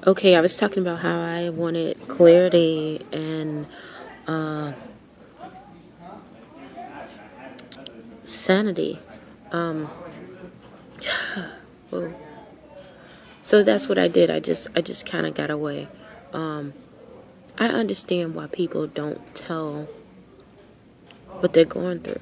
Okay, I was talking about how I wanted clarity and uh, sanity. Um, well, so that's what I did. I just kind of got away. Um, I understand why people don't tell what they're going through.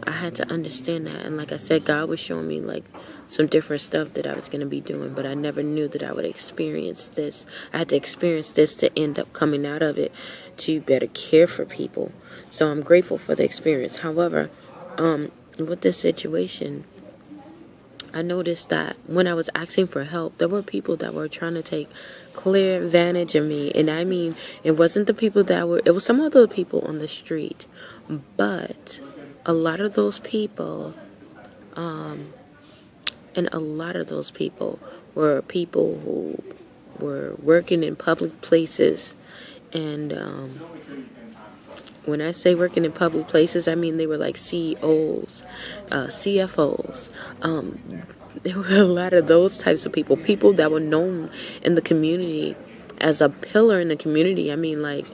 I had to understand that, and like I said, God was showing me like some different stuff that I was going to be doing, but I never knew that I would experience this. I had to experience this to end up coming out of it to better care for people. So I'm grateful for the experience. However, with this situation, I noticed that when I was asking for help, there were people that were trying to take clear advantage of me. And I mean, it wasn't the people that were, it was some other people on the street. But a lot of those people, um, and a lot of those people were people who were working in public places. And when I say working in public places, I mean they were like CEOs, CFOs. There were a lot of those types of people that were known in the community as a pillar in the community. I mean, like,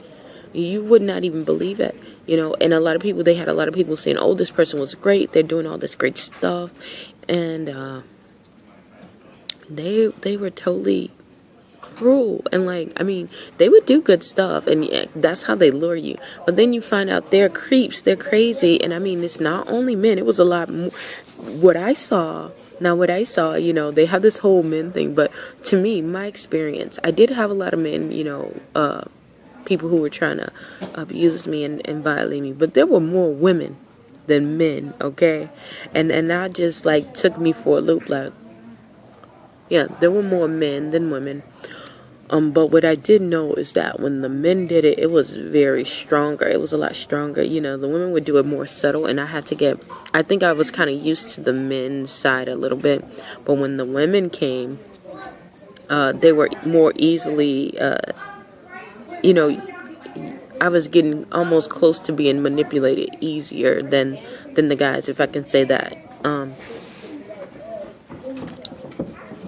you would not even believe it, and a lot of people, they had a lot of people saying, oh, this person was great. They're doing all this great stuff. And they were totally cruel, and like, I mean, they would do good stuff, and yeah, that's how they lure you. But then you find out they're creeps, they're crazy. And I mean, it's not only men, it was a lot more. What I saw, they have this whole men thing, but to me, my experience, I did have a lot of men, people who were trying to abuse me and violate me, but there were more women than men. Okay, and that just like took me for a loop. Like, yeah, there were more men than women. But what I did know is that when the men did it, it was very stronger. It was a lot stronger. The women would do it more subtle, and I think I was kind of used to the men's side a little bit. But when the women came, they were more easily, I was getting almost close to being manipulated easier than the guys, if I can say that.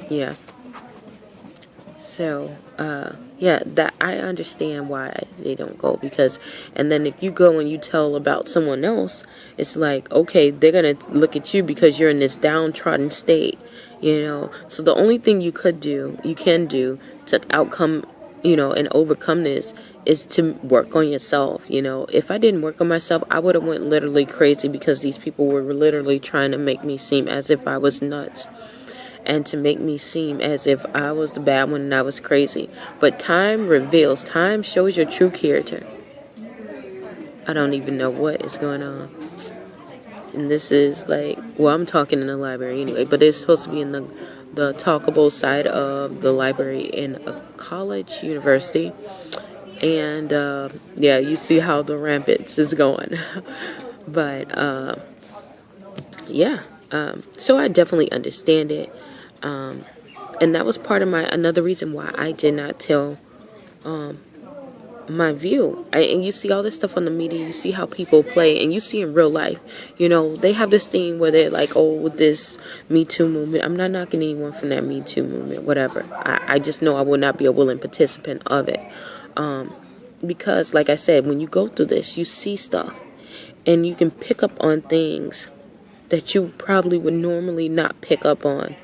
Yeah. So, yeah, that I understand why they don't go, because, and then if you go and you tell about someone else, it's like, okay, they're gonna look at you because you're in this downtrodden state, So the only thing you can do to outcome, and overcome this is to work on yourself. If I didn't work on myself, I would have went literally crazy, because these people were literally trying to make me seem as if I was nuts, and to make me seem as if I was the bad one and I was crazy. But time shows your true character. I don't even know what is going on. And this is like, well, I'm talking in the library anyway, but it's supposed to be in the talkable side of the library in a college, university. And, yeah, you see how the rampage is going. But, yeah. So I definitely understand it. And that was part of another reason why I did not tell my view. And you see all this stuff on the media, you see how people play, and you see in real life, they have this thing where they're like, oh, with this Me Too movement. I'm not knocking anyone from that Me Too movement, whatever. I just know I will not be a willing participant of it. Because, like I said, when you go through this, you see stuff, and you can pick up on things that you probably would normally not pick up on,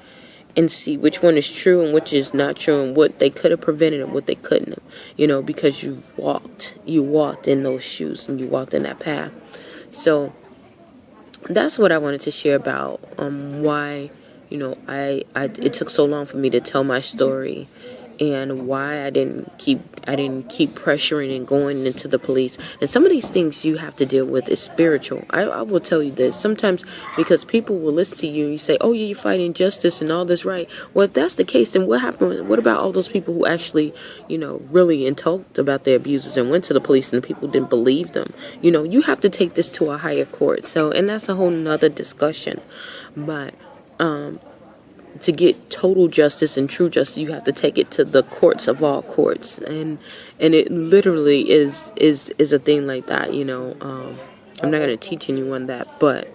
and see which one is true and which is not true, and what they could have prevented and what they couldn't have, because you walked in those shoes, and you walked in that path. So that's what I wanted to share about why it took so long for me to tell my story, and why I didn't keep pressuring and going into the police. And some of these things you have to deal with is spiritual. I will tell you this. Sometimes, because people will listen to you and you say, oh, yeah, you're fighting justice and all this, right? Well, if that's the case, then what happened? What about all those people who actually, really and talked about their abusers and went to the police, and the people didn't believe them? You have to take this to a higher court. So, and that's a whole nother discussion. But, to get total justice and true justice, you have to take it to the courts of all courts, and it literally is a thing like that. I'm not going to teach anyone that, but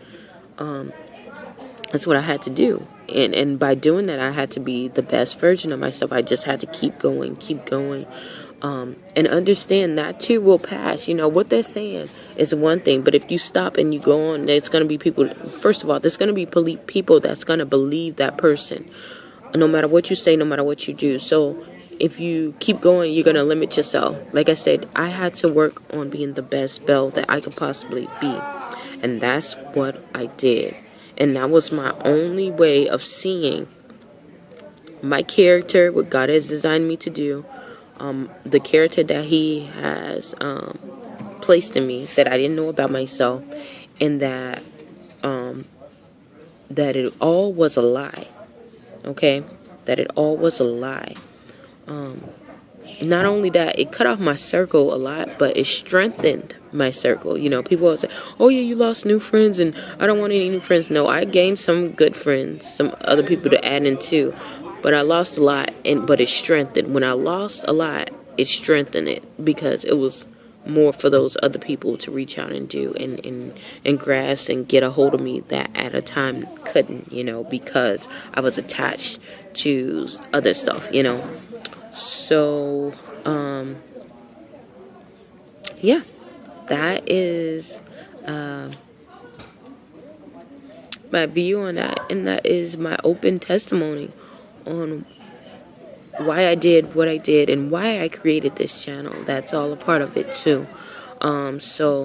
that's what I had to do. And by doing that, I had to be the best version of myself. I just had to keep going, and understand that too will pass. You know, what they're saying is one thing, but if you stop and you go on, there's going to be people, first of all, there's going to be people that's going to believe that person, no matter what you say, no matter what you do. So if you keep going, you're going to limit yourself. Like I said, I had to work on being the best Belle that I could possibly be. And that's what I did. And that was my only way of seeing my character, what God has designed me to do, the character that He has placed in me that I didn't know about myself, and that it all was a lie. Okay? That it all was a lie. Not only that, it cut off my circle a lot, but it strengthened my circle. You know, people will say, oh yeah, you lost new friends and I don't want any new friends. No, I gained some good friends, some other people to add in too, but I lost a lot, but it strengthened. When I lost a lot, it strengthened it, because it was more for those other people to reach out and do and grasp and get a hold of me that at a time couldn't, you know, because I was attached to other stuff, you know. So, yeah, that is my view on that, and that is my open testimony on why I did what I did and why I created this channel. That's all a part of it too. So